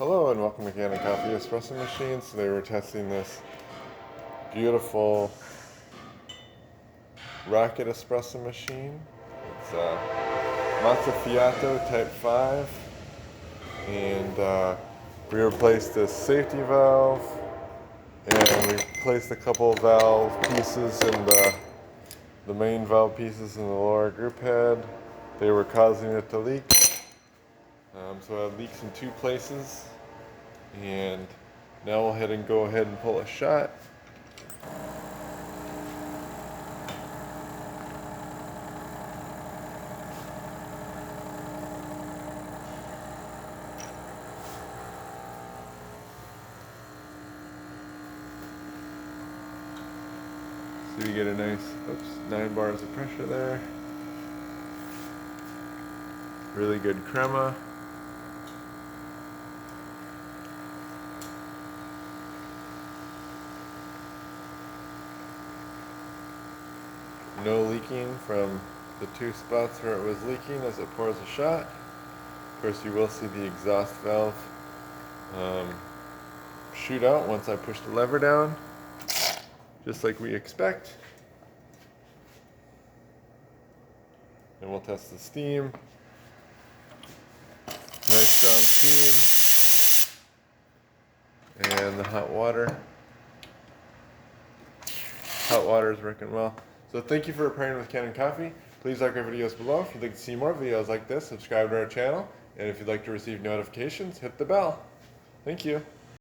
Hello and welcome to Kanen Coffee Espresso Machines. Today we're testing this beautiful rocket espresso machine. It's a Mozzafiato Type 5, and we replaced the safety valve, and we replaced a couple of valve pieces in the main valve pieces in the lower group head. They were causing it to leak. So it leaks in two places, and now we'll go ahead and pull a shot. So you get a nice 9 bars of pressure there. Really good crema. No leaking from the two spots where it was leaking as it pours a shot. Of course, you will see the exhaust valve shoot out once I push the lever down, just like we expect. And we'll test the steam. Nice strong steam. And the hot water. Hot water is working well. So thank you for partnering with Kanen Coffee. Please like our videos below. If you'd like to see more videos like this, subscribe to our channel. And if you'd like to receive notifications, hit the bell. Thank you.